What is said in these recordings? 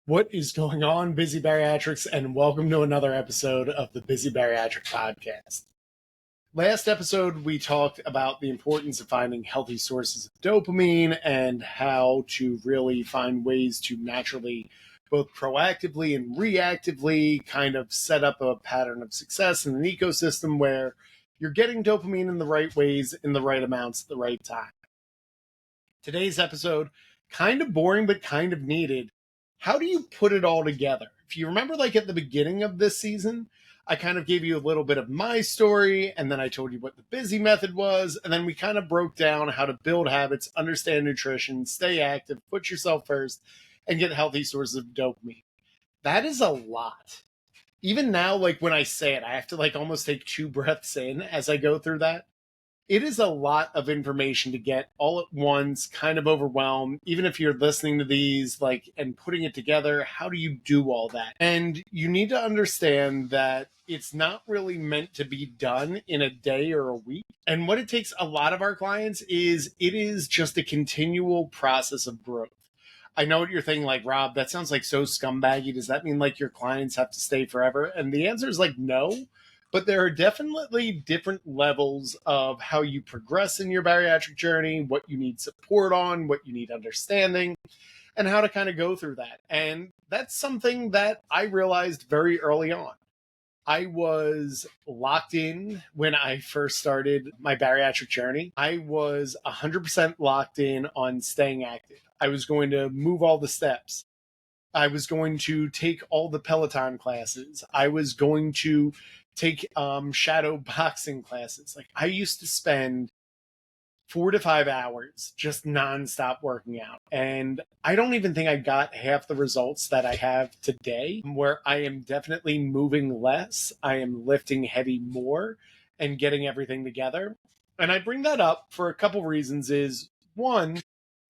What is going on, Busy Bariatrics, and welcome to another episode of the Busy Bariatric Podcast. Last episode, we talked about the importance of finding healthy sources of dopamine and how to really find ways to naturally, both proactively and reactively, kind of set up a pattern of success in an ecosystem where you're getting dopamine in the right ways, in the right amounts, at the right time. Today's episode, kind of boring, but kind of needed. How do you put it all together? If you remember, like at the beginning of this season, I kind of gave you a little bit of my story, and then I told you what the busy method was, and then we kind of broke down how to build habits, understand nutrition, stay active, put yourself first, and get healthy sources of dopamine. That is a lot. Even now, like when I say it, I have to like almost take 2 breaths in as I go through that. It is a lot of information to get all at once, kind of overwhelmed. Even if you're listening to these, like, and putting it together, how do you do all that? And you need to understand that it's not really meant to be done in a day or a week. And what it takes a lot of our clients is it is just a continual process of growth. I know what you're thinking, like, Rob, that sounds like so scumbaggy. Does that mean like your clients have to stay forever? And the answer is like, no. But there are definitely different levels of how you progress in your bariatric journey, what you need support on, what you need understanding, and how to kind of go through that. And that's something that I realized very early on. I was locked in when I first started my bariatric journey. I was 100% locked in on staying active. I was going to move all the steps. I was going to take all the Peloton classes. I was going to take shadow boxing classes. Like I used to spend 4 to 5 hours just nonstop working out. And I don't even think I got half the results that I have today, where I am definitely moving less. I am lifting heavy more and getting everything together. And I bring that up for a couple reasons is one,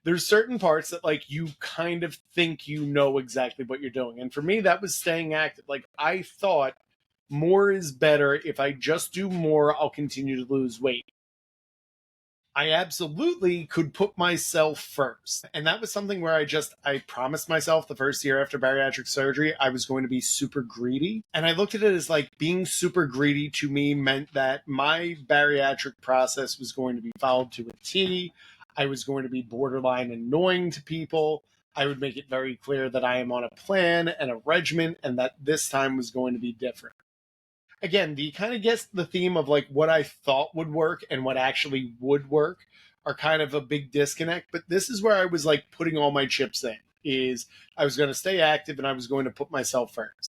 there's certain parts that like you kind of think you know exactly what you're doing. And for me, that was staying active. Like I thought more is better. If I just do more, I'll continue to lose weight. I absolutely could put myself first. And that was something where I promised myself the first year after bariatric surgery, I was going to be super greedy. And I looked at it as like being super greedy to me meant that my bariatric process was going to be followed to a T. I was going to be borderline annoying to people. I would make it very clear that I am on a plan and a regimen and that this time was going to be different. Again, do you kind of guess the theme of like what I thought would work and what actually would work are kind of a big disconnect? But this is where I was like putting all my chips in, is I was going to stay active and I was going to put myself first.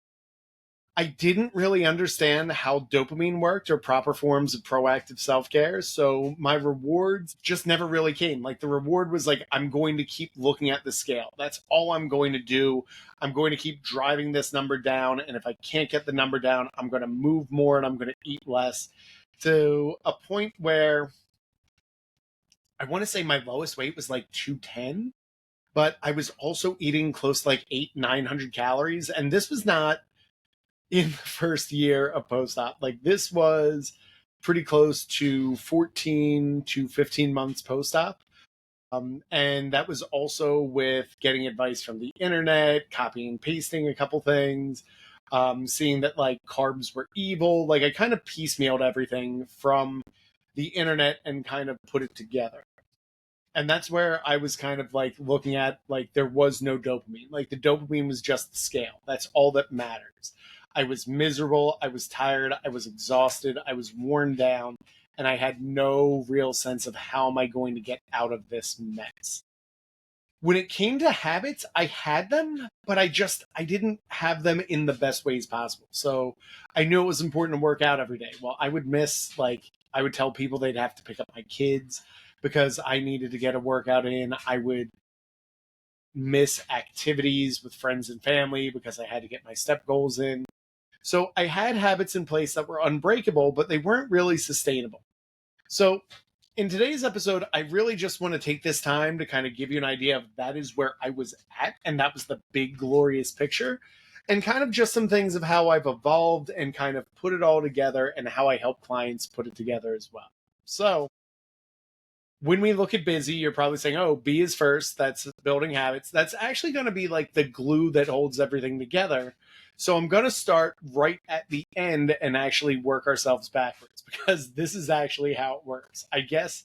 I didn't really understand how dopamine worked or proper forms of proactive self-care. So my rewards just never really came. Like the reward was like, I'm going to keep looking at the scale. That's all I'm going to do. I'm going to keep driving this number down. And if I can't get the number down, I'm going to move more and I'm going to eat less, to a point where I want to say my lowest weight was like 210, but I was also eating close to like 900 calories. And this was not in the first year of post-op. Like this was pretty close to 14 to 15 months post-op. And that was also with getting advice from the internet, copying and pasting a couple things, seeing that like carbs were evil. Like I kind of piecemealed everything from the internet and kind of put it together. And that's where I was kind of like looking at like there was no dopamine. Like the dopamine was just the scale. That's all that matters. I was miserable. I was tired. I was exhausted. I was worn down. And I had no real sense of how am I going to get out of this mess. When it came to habits, I had them, but I didn't have them in the best ways possible. So I knew it was important to work out every day. Well, I would miss, like, I would tell people they'd have to pick up my kids because I needed to get a workout in. I would miss activities with friends and family because I had to get my step goals in. So I had habits in place that were unbreakable, but they weren't really sustainable. So in today's episode, I really just want to take this time to kind of give you an idea of that is where I was at, and that was the big, glorious picture, and kind of just some things of how I've evolved and kind of put it all together and how I help clients put it together as well. So When we look at busy, you're probably saying, oh, B is first. That's building habits. That's actually going to be like the glue that holds everything together. So I'm going to start right at the end and actually work ourselves backwards because this is actually how it works. I guess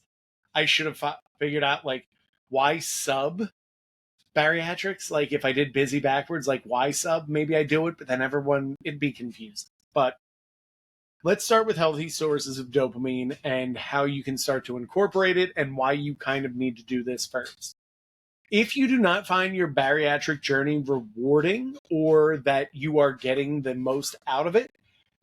I should have figured out like why sub bariatrics. Like if I did busy backwards, like why sub, maybe I do it, but then everyone, it'd be confusing. But let's start with healthy sources of dopamine and how you can start to incorporate it and why you kind of need to do this first. If you do not find your bariatric journey rewarding or that you are getting the most out of it,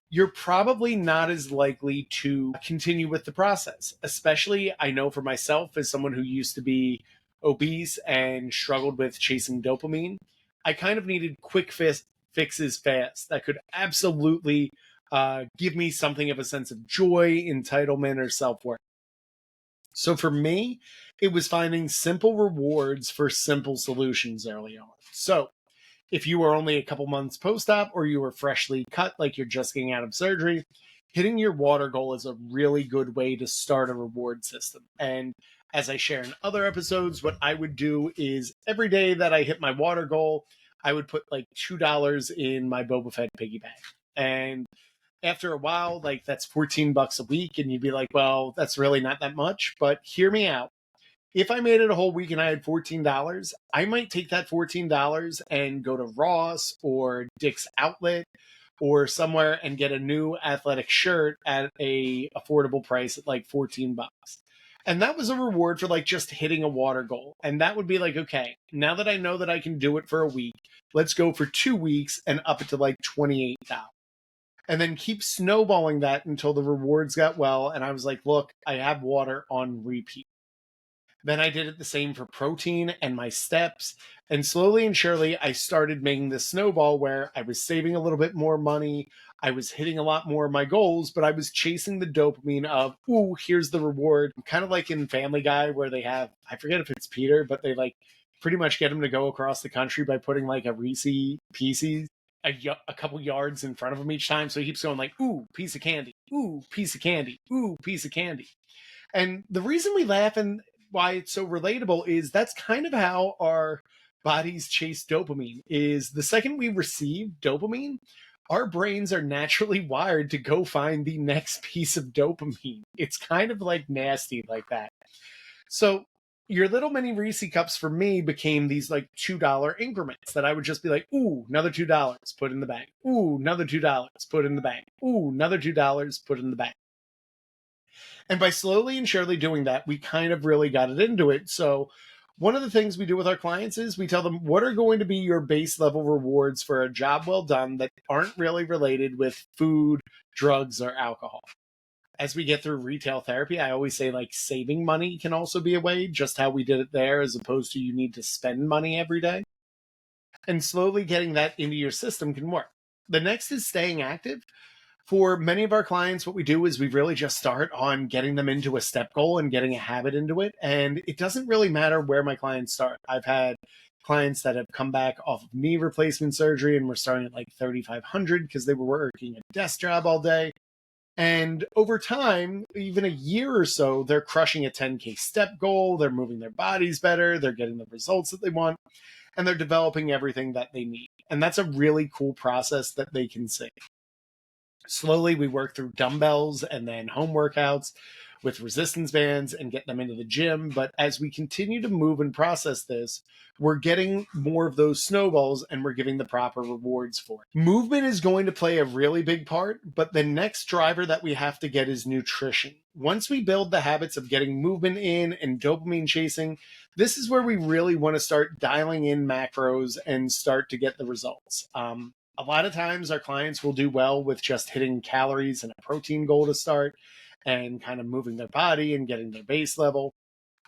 you're probably not as likely to continue with the process. Especially, I know for myself, as someone who used to be obese and struggled with chasing dopamine, I kind of needed quick fixes fast that could absolutely give me something of a sense of joy, entitlement, or self worth. So for me, it was finding simple rewards for simple solutions early on. So if you were only a couple months post-op or you were freshly cut, like you're just getting out of surgery, hitting your water goal is a really good way to start a reward system. And as I share in other episodes, what I would do is every day that I hit my water goal, I would put like $2 in my Boba Fett piggy bank. And after a while, like that's $14 a week. And you'd be like, well, that's really not that much, but hear me out. If I made it a whole week and I had $14, I might take that $14 and go to Ross or Dick's Outlet or somewhere and get a new athletic shirt at a affordable price at like 14 bucks. And that was a reward for like just hitting a water goal. And that would be like, okay, now that I know that I can do it for a week, let's go for 2 weeks and up it to like $28. And then keep snowballing that until the rewards got well. And I was like, look, I have water on repeat. Then I did it the same for protein and my steps. And slowly and surely, I started making this snowball where I was saving a little bit more money. I was hitting a lot more of my goals, but I was chasing the dopamine of, ooh, here's the reward. Kind of like in Family Guy where they have, I forget if it's Peter, but they like pretty much get him to go across the country by putting like a Reese Pieces a couple yards in front of him each time. So he keeps going like, ooh, piece of candy, ooh, piece of candy, ooh, piece of candy. And the reason we laugh and why it's so relatable is that's kind of how our bodies chase dopamine is the second we receive dopamine, our brains are naturally wired to go find the next piece of dopamine. It's kind of like nasty like that. So your little mini Reese cups for me became these like $2 increments that I would just be like, ooh, another $2, put in the bank. Ooh, another $2, put in the bank. Ooh, another $2, put in the bank. And by slowly and surely doing that, we kind of really got it into it. So one of the things we do with our clients is we tell them what are going to be your base level rewards for a job well done that aren't really related with food, drugs, or alcohol. As we get through retail therapy, I always say like saving money can also be a way, just how we did it there, as opposed to you need to spend money every day. And slowly getting that into your system can work. The next is staying active. For many of our clients, what we do is we really just start on getting them into a step goal and getting a habit into it. And it doesn't really matter where my clients start. I've had clients that have come back off of knee replacement surgery and we're starting at like 3,500 because they were working a desk job all day. And over time, even a year or so, they're crushing a 10K step goal. They're moving their bodies better. They're getting the results that they want. And they're developing everything that they need. And that's a really cool process that they can see. Slowly, we work through dumbbells and then home workouts with resistance bands and get them into the gym. But as we continue to move and process this, we're getting more of those snowballs and we're giving the proper rewards for it. Movement is going to play a really big part, but the next driver that we have to get is nutrition. Once we build the habits of getting movement in and dopamine chasing, this is where we really want to start dialing in macros and start to get the results. A lot of times our clients will do well with just hitting calories and a protein goal to start and kind of moving their body and getting their base level.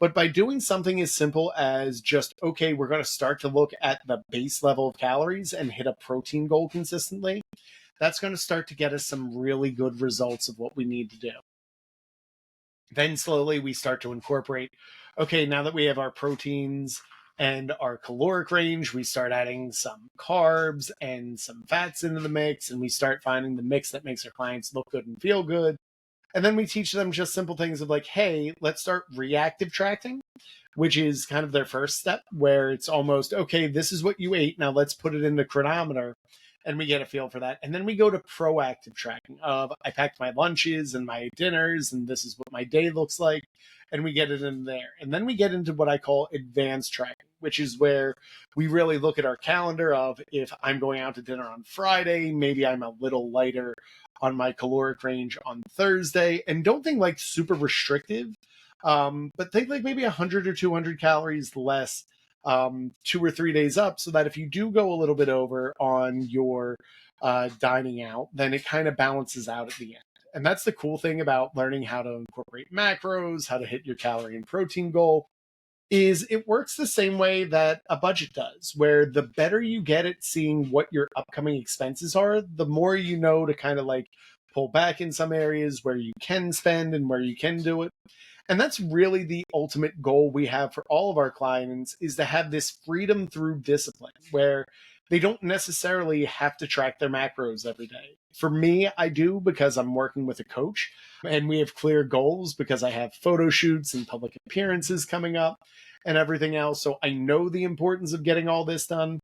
But by doing something as simple as just, okay, we're going to start to look at the base level of calories and hit a protein goal consistently, that's going to start to get us some really good results of what we need to do. Then slowly we start to incorporate, okay, now that we have our proteins and our caloric range, we start adding some carbs and some fats into the mix, and we start finding the mix that makes our clients look good and feel good. And then we teach them just simple things of like, hey, let's start reactive tracking, which is kind of their first step, where it's almost, okay, this is what you ate. Now let's put it in the chronometer and we get a feel for that. And then we go to proactive tracking of I packed my lunches and my dinners, and this is what my day looks like. And we get it in there. And then we get into what I call advanced tracking, which is where we really look at our calendar of if I'm going out to dinner on Friday, maybe I'm a little lighter on my caloric range on Thursday. And don't think like super restrictive, but think like maybe 100 or 200 calories less 2 or 3 days up, so that if you do go a little bit over on your dining out, then it kind of balances out at the end. And that's the cool thing about learning how to incorporate macros, how to hit your calorie and protein goal, is it works the same way that a budget does, where the better you get at seeing what your upcoming expenses are, the more you know to kind of like pull back in some areas where you can spend and where you can do it. And that's really the ultimate goal we have for all of our clients, is to have this freedom through discipline where they don't necessarily have to track their macros every day. For me, I do, because I'm working with a coach and we have clear goals because I have photo shoots and public appearances coming up and everything else. So I know the importance of getting all this done.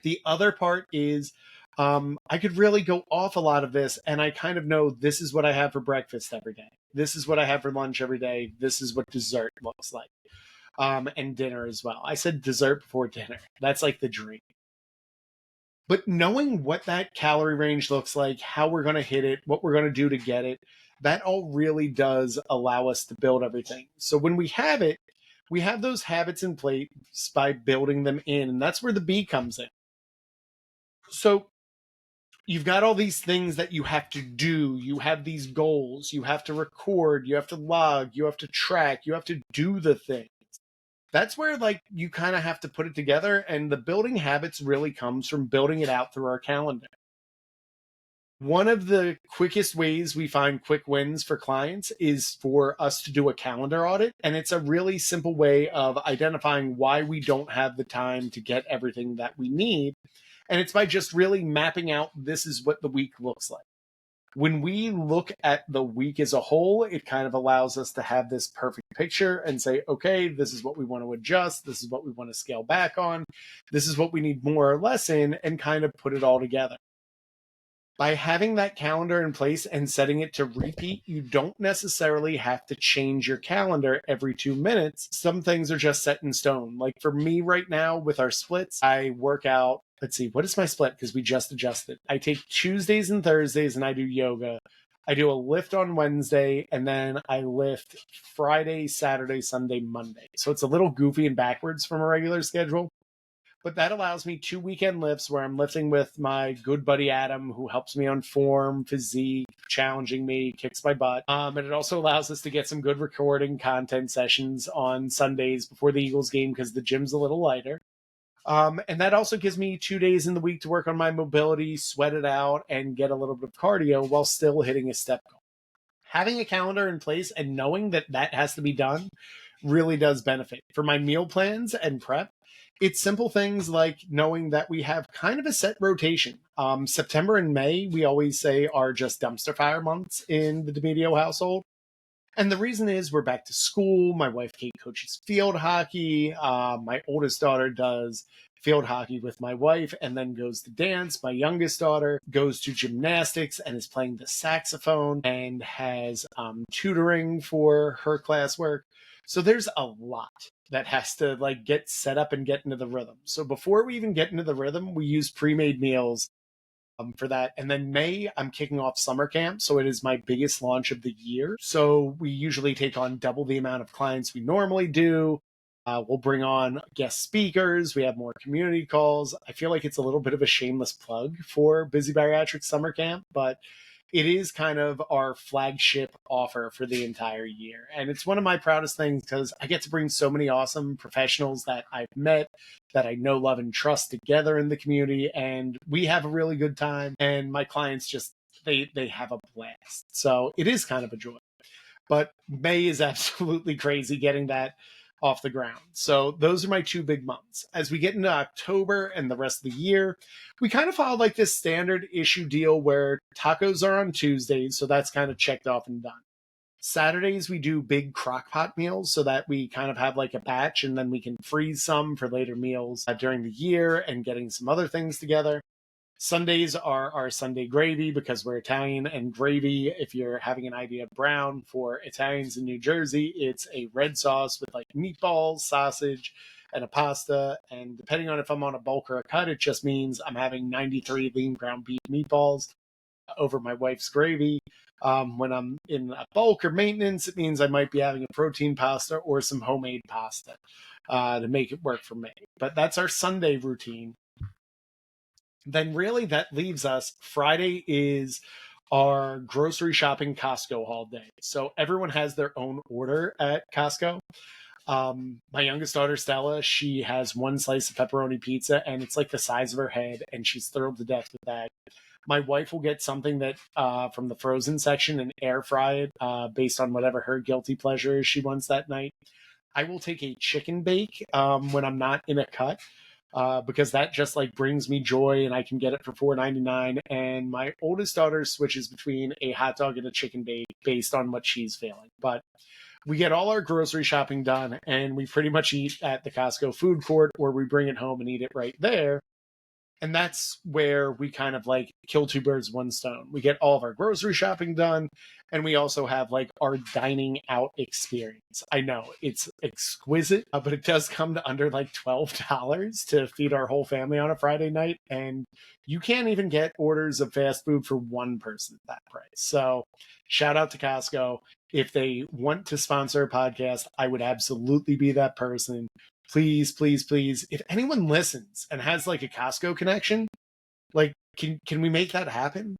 The other part is I could really go off a lot of this, and I kind of know this is what I have for breakfast every day. This is what I have for lunch every day. This is what dessert looks like, and dinner as well. I said dessert before dinner. That's like the dream. But knowing what that calorie range looks like, how we're going to hit it, what we're going to do to get it, that all really does allow us to build everything. So when we have it, we have those habits in place by building them in. And that's where the B comes in. So you've got all these things that you have to do. You have these goals. You have to record. You have to log. You have to track. You have to do the thing. That's where like you kind of have to put it together, and the building habits really comes from building it out through our calendar. One of the quickest ways we find quick wins for clients is for us to do a calendar audit, and it's a really simple way of identifying why we don't have the time to get everything that we need, and it's by just really mapping out this is what the week looks like. When we look at the week as a whole, it kind of allows us to have this perfect picture and say, okay, this is what we want to adjust. This is what we want to scale back on. This is what we need more or less in, and kind of put it all together. By having that calendar in place and setting it to repeat, you don't necessarily have to change your calendar every 2 minutes. Some things are just set in stone. Like for me right now with our splits, I work out. Let's see, what is my split? Because we just adjusted. I take Tuesdays and Thursdays and I do yoga. I do a lift on Wednesday, and then I lift Friday, Saturday, Sunday, Monday. So it's a little goofy and backwards from a regular schedule. But that allows me 2 weekend lifts where I'm lifting with my good buddy Adam, who helps me on form, physique, challenging me, kicks my butt. And it also allows us to get some good recording content sessions on Sundays before the Eagles game because the gym's a little lighter. And that also gives me 2 days in the week to work on my mobility, sweat it out, and get a little bit of cardio while still hitting a step goal. Having a calendar in place and knowing that that has to be done really does benefit. For my meal plans and prep, it's simple things like knowing that we have kind of a set rotation. September and May, we always say, are just dumpster fire months in the D'Amedio household. And the reason is we're back to school. My wife, Kate, coaches field hockey. My oldest daughter does field hockey with my wife and then goes to dance. My youngest daughter goes to gymnastics and is playing the saxophone and has tutoring for her classwork. So there's a lot that has to like get set up and get into the rhythm. So before we even get into the rhythm, we use pre-made meals for that. And then May, I'm kicking off summer camp. So it is my biggest launch of the year. So we usually take on double the amount of clients we normally do. We'll bring on guest speakers. We have more community calls. I feel like it's a little bit of a shameless plug for Busy Bariatrics Summer Camp, but it is kind of our flagship offer for the entire year. And it's one of my proudest things because I get to bring so many awesome professionals that I've met, that I know, love, and trust together in the community. And we have a really good time. And my clients just, they have a blast. So it is kind of a joy. But May is absolutely crazy getting that off the ground. So those are my 2 big months. As we get into October and the rest of the year, we kind of follow like this standard issue deal where tacos are on Tuesdays. So that's kind of checked off and done. Saturdays, we do big crock pot meals so that we kind of have like a batch and then we can freeze some for later meals during the year and getting some other things together. Sundays are our Sunday gravy because we're Italian, and gravy, if you're having an idea of brown for Italians in New Jersey, it's a red sauce with like meatballs, sausage, and a pasta. And depending on if I'm on a bulk or a cut, it just means I'm having 93 lean ground beef meatballs over my wife's gravy. When I'm in a bulk or maintenance, it means I might be having a protein pasta or some homemade pasta to make it work for me. But that's our Sunday routine. Then really that leaves us. Friday is our grocery shopping Costco haul day. So everyone has their own order at Costco. My youngest daughter, Stella, she has 1 slice of pepperoni pizza and it's like the size of her head and she's thrilled to death with that. My wife will get something that from the frozen section and air fry it based on whatever her guilty pleasure is she wants that night. I will take a chicken bake when I'm not in a cut. Because that just like brings me joy and I can get it for $4.99. And my oldest daughter switches between a hot dog and a chicken bake based on what she's feeling. But we get all our grocery shopping done and we pretty much eat at the Costco food court or we bring it home and eat it right there. And that's where we kind of like kill 2 birds, 1 stone. We get all of our grocery shopping done. And we also have like our dining out experience. I know it's exquisite, but it does come to under like $12 to feed our whole family on a Friday night. And you can't even get orders of fast food for 1 person at that price. So shout out to Costco. If they want to sponsor a podcast, I would absolutely be that person. Please, please, please. If anyone listens and has like a Costco connection, like, can we make that happen?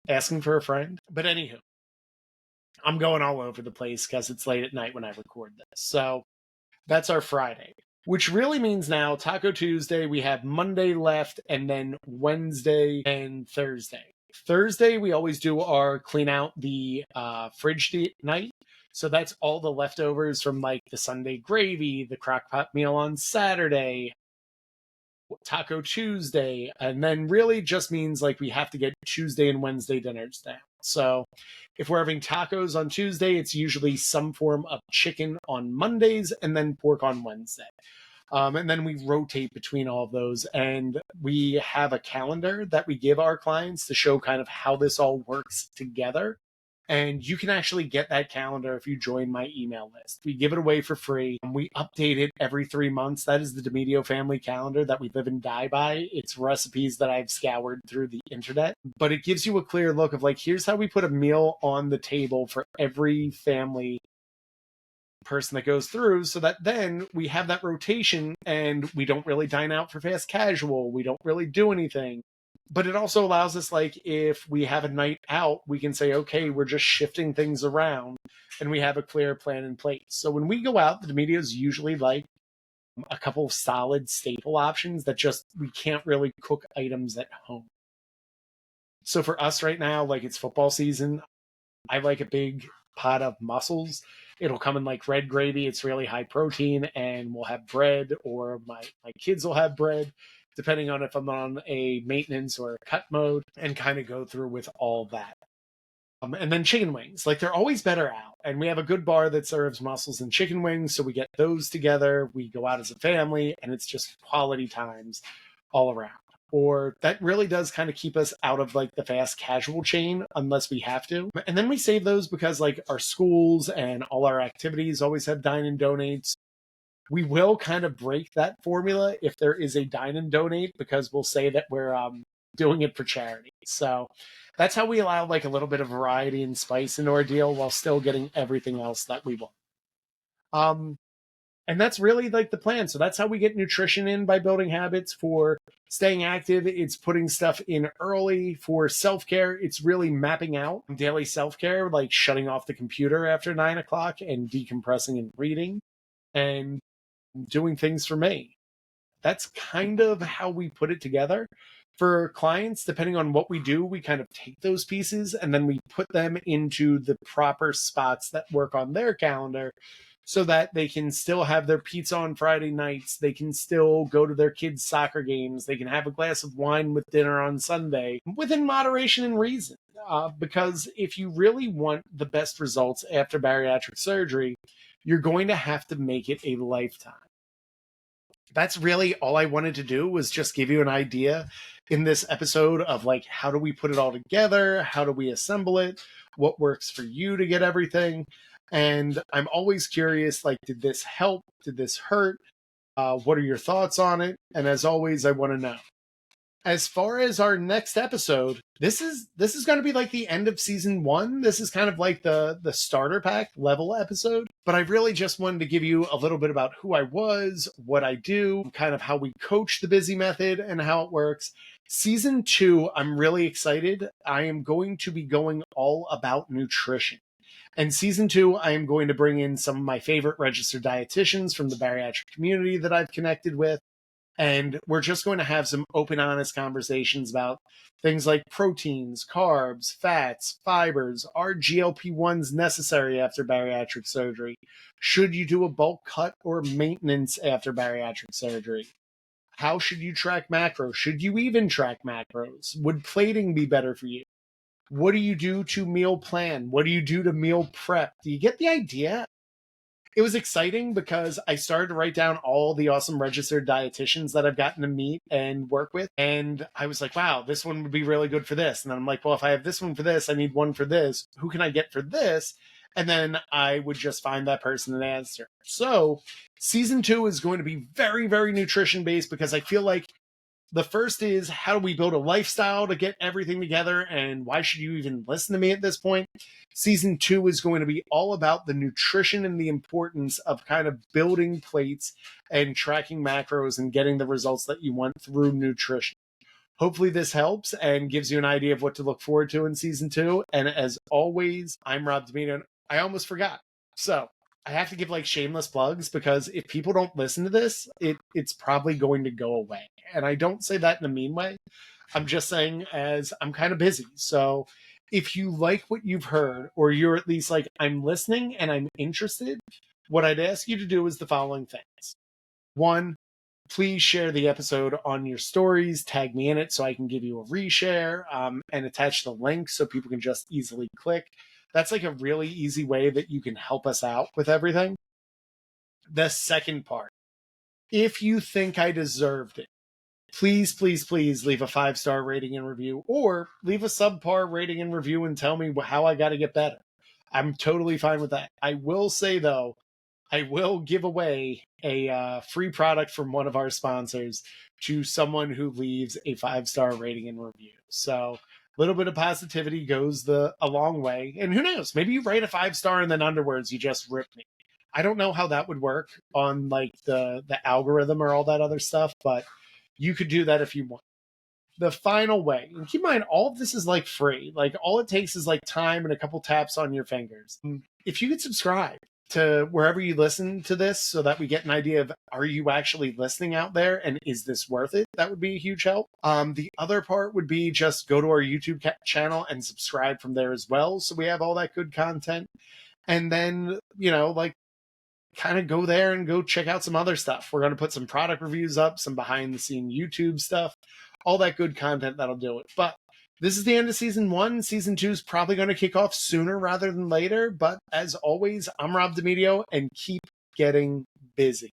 Asking for a friend. But anywho, I'm going all over the place because it's late at night when I record this. So that's our Friday, which really means now Taco Tuesday, we have Monday left and then Wednesday and Thursday. Thursday, we always do our clean out the fridge night. So that's all the leftovers from like the Sunday gravy, the crock pot meal on Saturday, Taco Tuesday, and then really just means like we have to get Tuesday and Wednesday dinners down. So if we're having tacos on Tuesday, it's usually some form of chicken on Mondays and then pork on Wednesday. And then we rotate between all of those. And we have a calendar that we give our clients to show kind of how this all works together. And you can actually get that calendar if you join my email list. We give it away for free. We update it every 3 months. That is the D'Amedio family calendar that we live and die by. It's recipes that I've scoured through the internet. But it gives you a clear look of like, here's how we put a meal on the table for every family person that goes through, so that then we have that rotation and we don't really dine out for fast casual. We don't really do anything. But it also allows us, like, if we have a night out, we can say, okay, we're just shifting things around and we have a clear plan in place. So when we go out, the D'Amedios usually like a couple of solid staple options that just, we can't really cook items at home. So for us right now, like it's football season, I like a big pot of mussels. It'll come in like red gravy. It's really high protein, and we'll have bread, or my kids will have bread, depending on if I'm on a maintenance or a cut mode, and kind of go through with all that. And then chicken wings, like they're always better out. And we have a good bar that serves mussels and chicken wings. So we get those together. We go out as a family, and it's just quality times all around. Or that really does kind of keep us out of like the fast casual chain unless we have to. And then we save those because like our schools and all our activities always have dine and donates. We will kind of break that formula if there is a dine and donate, because we'll say that we're doing it for charity. So that's how we allow like a little bit of variety and spice into our deal while still getting everything else that we want. And that's really like the plan. So that's how we get nutrition in, by building habits. For staying active, it's putting stuff in early. For self-care, it's really mapping out daily self-care, like shutting off the computer after 9 o'clock and decompressing and reading and doing things for me. That's kind of how we put it together. For clients, depending on what we do, we kind of take those pieces and then we put them into the proper spots that work on their calendar so that they can still have their pizza on Friday nights. They can still go to their kids' soccer games. They can have a glass of wine with dinner on Sunday within moderation and reason. Because if you really want the best results after bariatric surgery, you're going to have to make it a lifetime. That's really all I wanted to do, was just give you an idea in this episode of like, how do we put it all together? How do we assemble it? What works for you to get everything? And I'm always curious, like, did this help? Did this hurt? What are your thoughts on it? And as always, I want to know. As far as our next episode, this is going to be like the end of season 1. This is kind of like the starter pack level episode. But I really just wanted to give you a little bit about who I was, what I do, kind of how we coach the Busy method and how it works. Season 2, I'm really excited. I am going to be going all about nutrition. And season 2, I am going to bring in some of my favorite registered dietitians from the bariatric community that I've connected with. And we're just going to have some open, honest conversations about things like proteins, carbs, fats, fibers. Are GLP-1s necessary after bariatric surgery? Should you do a bulk cut or maintenance after bariatric surgery? How should you track macros? Should you even track macros? Would plating be better for you? What do you do to meal plan? What do you do to meal prep? Do you get the idea? It was exciting because I started to write down all the awesome registered dietitians that I've gotten to meet and work with. And I was like, wow, this one would be really good for this. And then I'm like, well, if I have this one for this, I need one for this. Who can I get for this? And then I would just find that person and answer. So season 2 is going to be very, very nutrition based, because I feel like the first is, how do we build a lifestyle to get everything together? And why should you even listen to me at this point? Season 2 is going to be all about the nutrition and the importance of kind of building plates and tracking macros and getting the results that you want through nutrition. Hopefully this helps and gives you an idea of what to look forward to in season 2. And as always, I'm Rob Domino. I almost forgot. So I have to give like shameless plugs, because if people don't listen to this, it's probably going to go away. And I don't say that in a mean way. I'm just saying, as I'm kind of busy. So if you like what you've heard, or you're at least like, I'm listening and I'm interested, what I'd ask you to do is the following things. 1, please share the episode on your stories, tag me in it so I can give you a reshare, and attach the link so people can just easily click. That's like a really easy way that you can help us out with everything. The second part, if you think I deserved it, please, please, please leave a 5-star rating and review, or leave a subpar rating and review and tell me how I got to get better. I'm totally fine with that. I will say, though, I will give away a free product from one of our sponsors to someone who leaves a 5-star rating and review. So a little bit of positivity goes a long way. And who knows, maybe you write a 5-star and then underwards you just rip me. I don't know how that would work on like the algorithm or all that other stuff, but you could do that if you want. The final way, and keep in mind, all of this is like free. Like, all it takes is like time and a couple taps on your fingers. If you could subscribe to wherever you listen to this, so that we get an idea of, are you actually listening out there, and is this worth it? That would be a huge help. The other part would be just go to our YouTube channel and subscribe from there as well, so we have all that good content. And then, like, kind of go there and go check out some other stuff. We're going to put some product reviews up, some behind the scene YouTube stuff, all that good content that'll do it. But this is the end of season 1. Season 2 is probably going to kick off sooner rather than later. But as always, I'm Rob Domino, and keep getting busy.